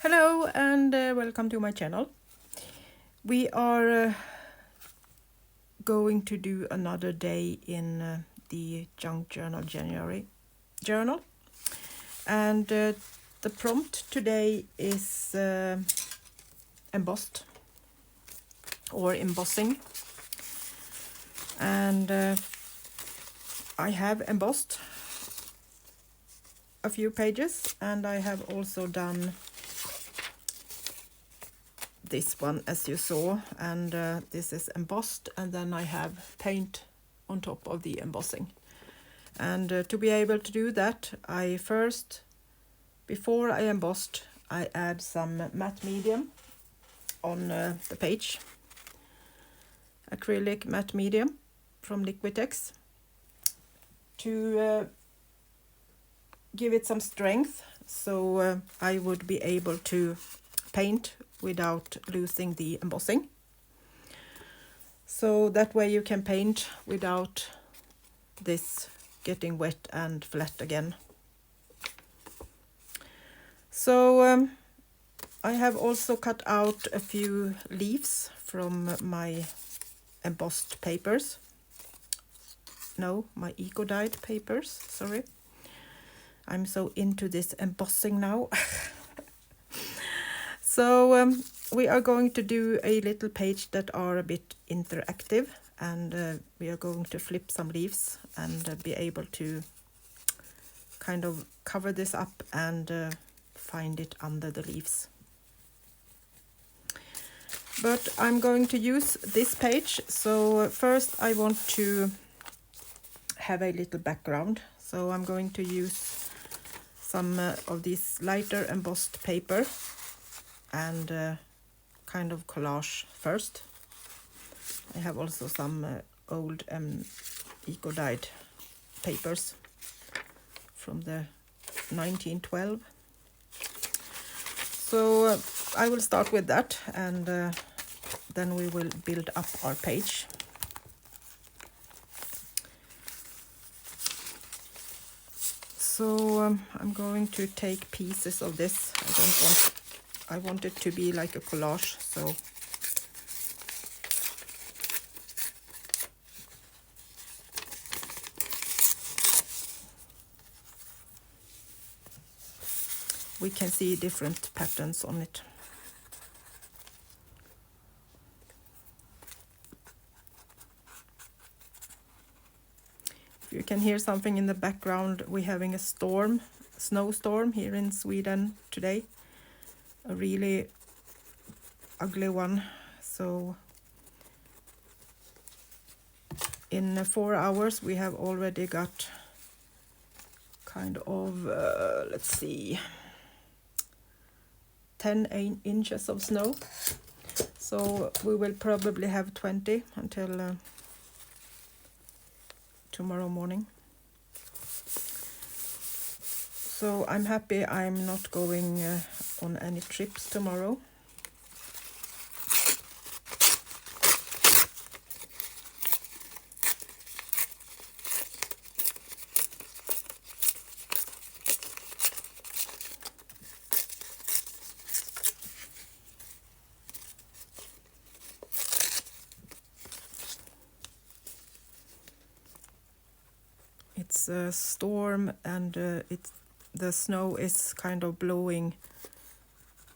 Hello and welcome to my channel. We are going to do another day in the Junk Journal January journal, and the prompt today is embossed or embossing, and I have embossed a few pages, and I have also done this one, as you saw, and this is embossed, and then I have paint on top of the embossing. And to be able to do that, I first, before I embossed, I add some matte medium on the page, acrylic matte medium from Liquitex, to give it some strength, so I would be able to paint without losing the embossing. So that way you can paint without this getting wet and flat again. So I have also cut out a few leaves from my embossed papers. No, my eco-dyed papers, sorry. I'm so into this embossing now. So we are going to do a little page that are a bit interactive, and we are going to flip some leaves and be able to kind of cover this up and find it under the leaves. But I'm going to use this page, so first I want to have a little background. So I'm going to use some of this lighter embossed paper and kind of collage first. I have also some old eco-dyed papers from the 1912. So I will start with that, and then we will build up our page. So I'm going to take pieces of this. I want it to be like a collage, so we can see different patterns on it. If you can hear something in the background, we're having a storm, snowstorm here in Sweden today. A really ugly one. So in 4 hours we have already got kind of let's see, 10 inches of snow. So we will probably have 20 until tomorrow morning. So I'm happy I'm not going on any trips tomorrow. It's a storm, and the snow is kind of blowing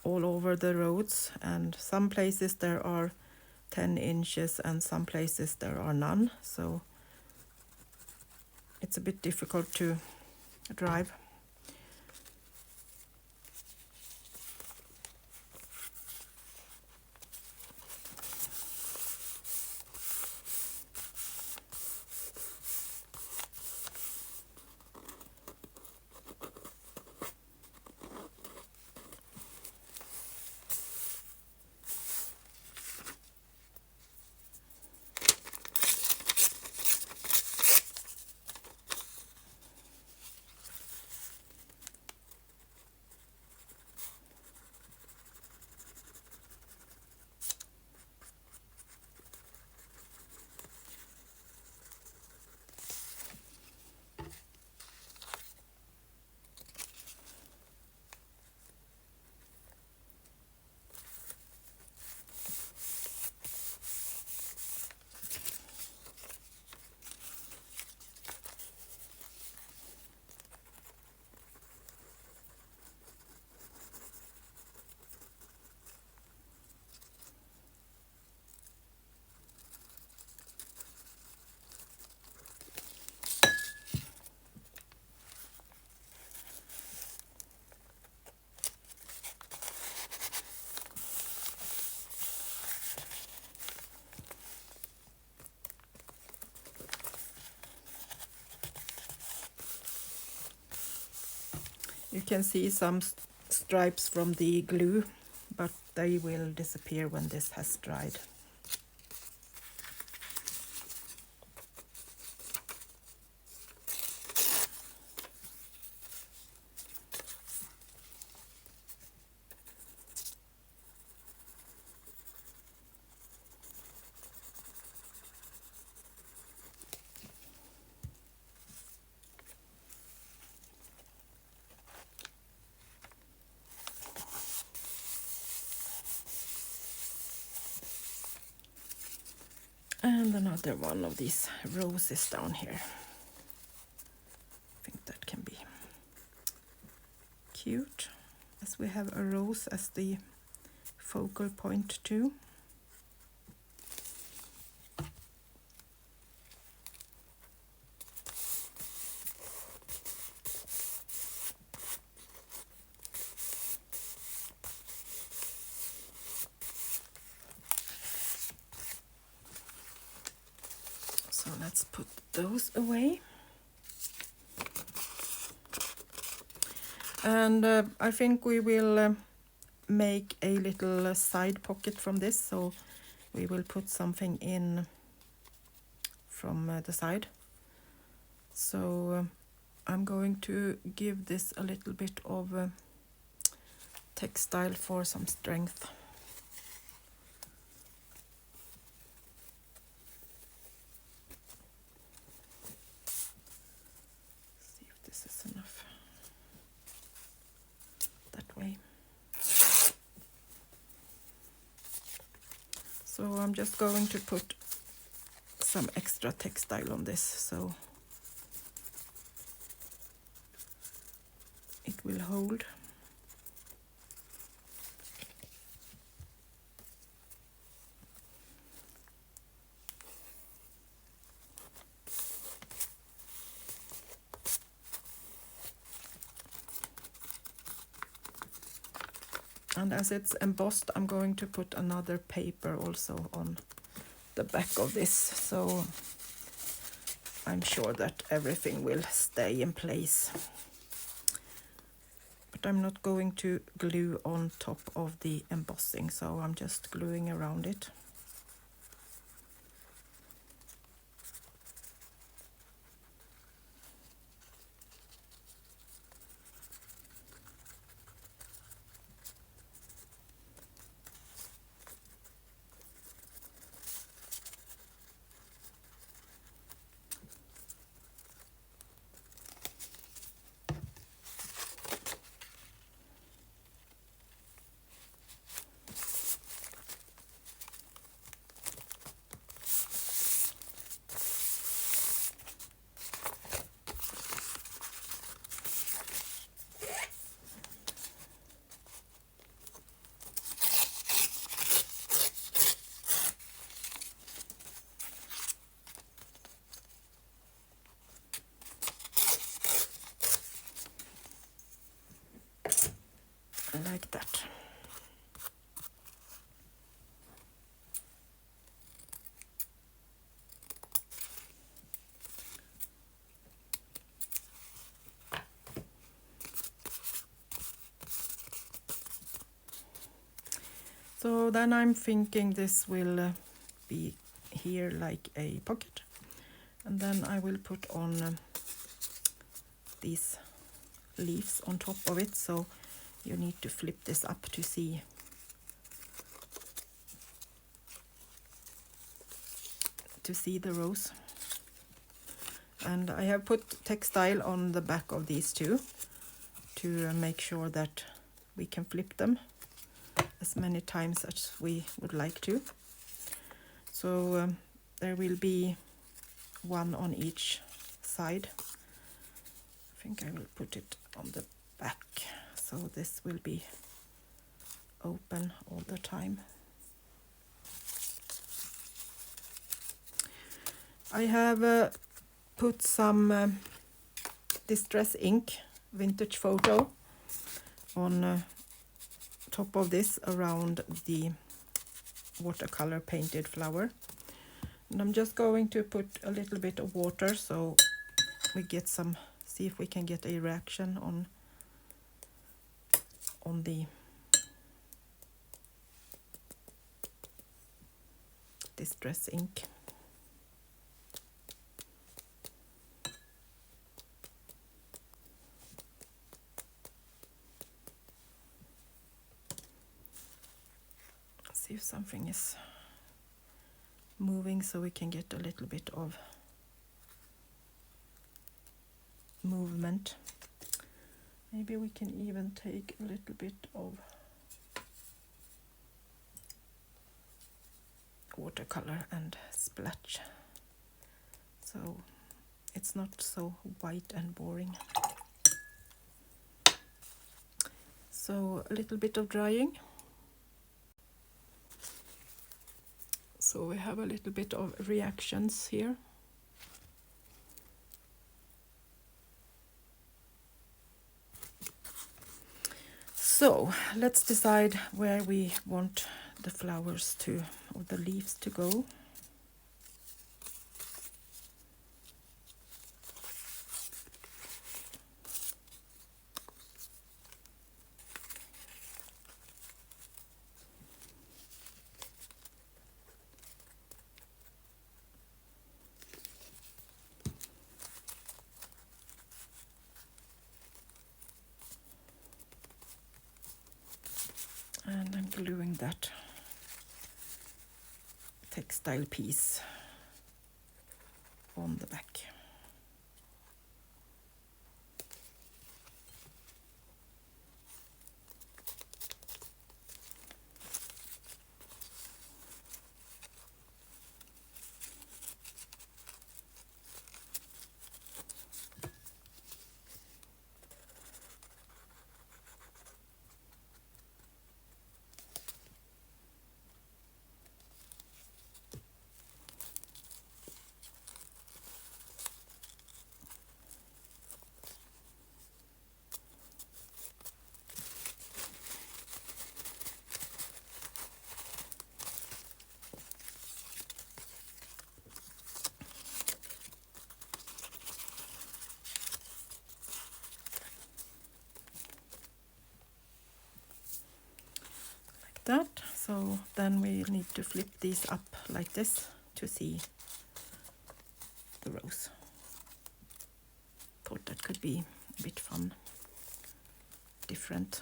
all over the roads, and some places there are 10 inches and some places there are none, so it's a bit difficult to drive. You can see some stripes from the glue, but they will disappear when this has dried. And another one of these roses down here. I think that can be cute, as we have a rose as the focal point too. So let's put those away. And I think we will make a little side pocket from this, so we will put something in from the side. So I'm going to give this a little bit of textile for some strength. See if this is enough. That way. So I'm just going to put some extra textile on this, so it will hold. And as it's embossed, I'm going to put another paper also on the back of this, so I'm sure that everything will stay in place. But I'm not going to glue on top of the embossing, so I'm just gluing around it. Like that. So then I'm thinking this will be here like a pocket, and then I will put on these leaves on top of it, so you need to flip this up to see the rose. And I have put textile on the back of these two to make sure that we can flip them as many times as we would like to. So there will be one on each side. I think I will put it on the back, so this will be open all the time. I have put some distress ink vintage photo on top of this around the watercolor painted flower, and I'm just going to put a little bit of water so we get some, see if we can get a reaction on on the distress ink. See if something is moving so we can get a little bit of movement. Maybe we can even take a little bit of watercolor and splash, so it's not so white and boring. So a little bit of drying. So we have a little bit of reactions here. So let's decide where we want the flowers to, or the leaves to go. And I'm gluing that textile piece on the back. That. So then we need to flip these up like this to see the rose. Thought that could be a bit fun, different.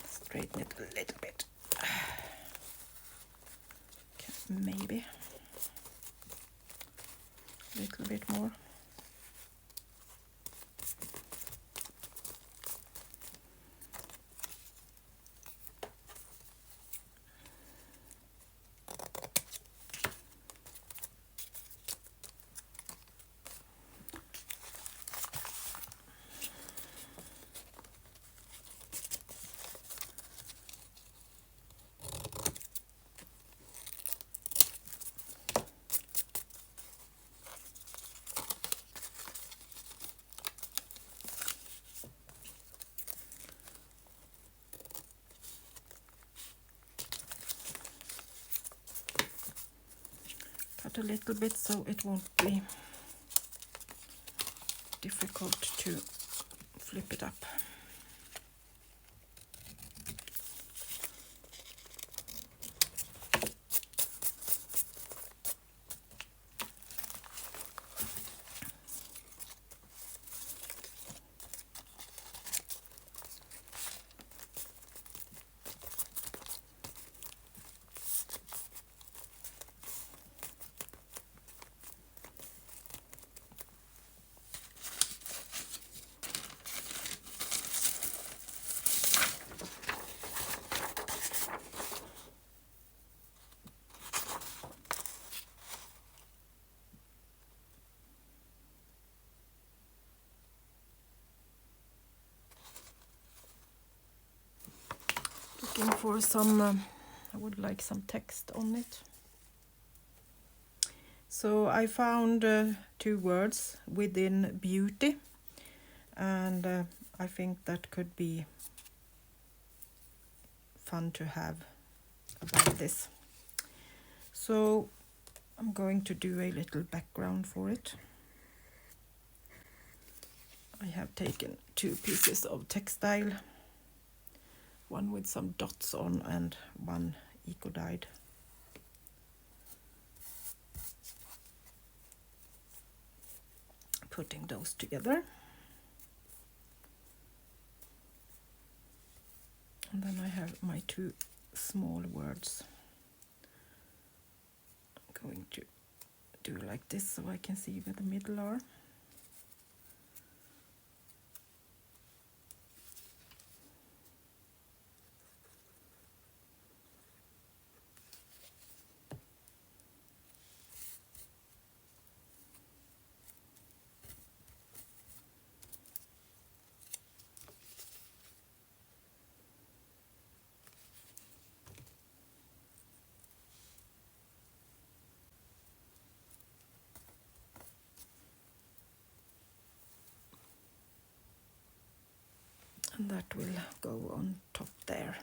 Straighten it a little bit. Okay, maybe a little bit more. A little bit so it won't be difficult to flip it up. for some, I would like some text on it. So I found 2 words within beauty, and I think that could be fun to have about this. So I'm going to do a little background for it. I have taken 2 pieces of textile, one with some dots on and one eco-dyed. Putting those together. And then I have my 2 small words. I'm going to do like this so I can see where the middle are. And that will go on top there.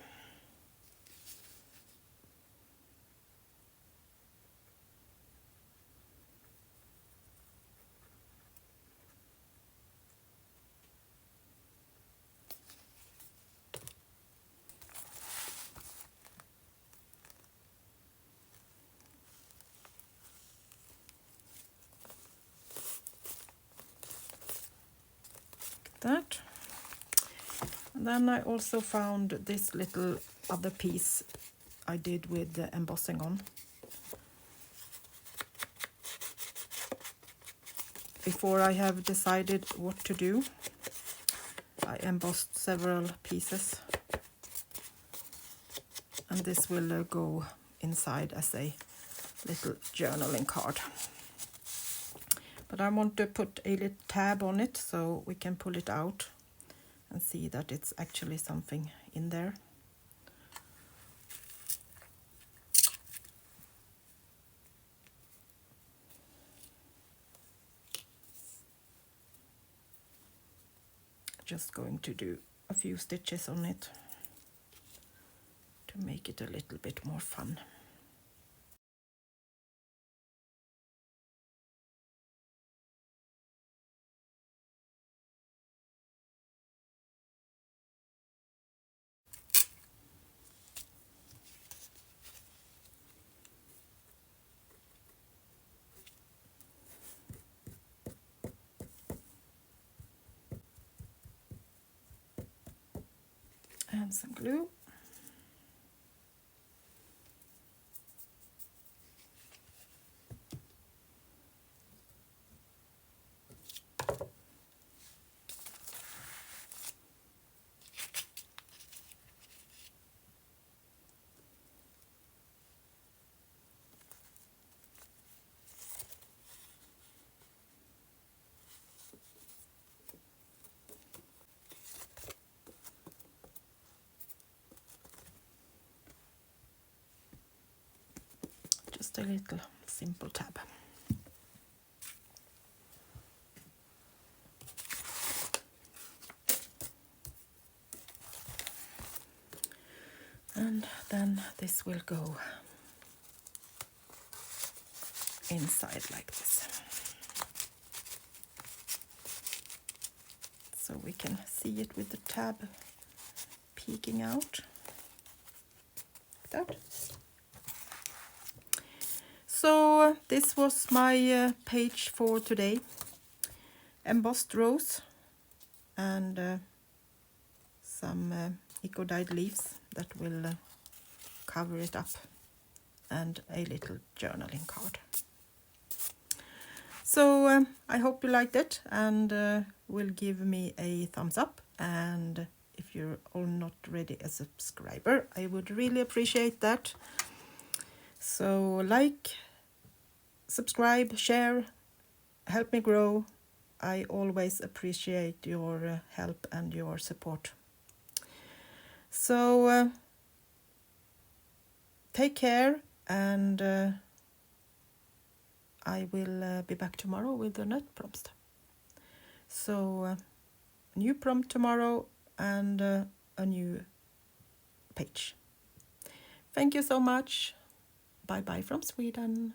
That. And then I also found this little other piece I did with the embossing on. Before I have decided what to do, I embossed several pieces, and this will go inside as a little journaling card. But I want to put a little tab on it so we can pull it out and see that it's actually something in there. Just going to do a few stitches on it to make it a little bit more fun. And some glue. Just a little simple tab. And then this will go inside like this. So we can see it with the tab peeking out. Like that. So this was my page for today. Embossed rose and some eco-dyed leaves that will cover it up, and a little journaling card. So I hope you liked it, and will give me a thumbs up, and if you're already a subscriber, I would really appreciate that. So like, subscribe, share, help me grow. I always appreciate your help and your support. So take care, and I will be back tomorrow with the net prompts. So new prompt tomorrow, and a new page. Thank you so much. Bye bye from Sweden.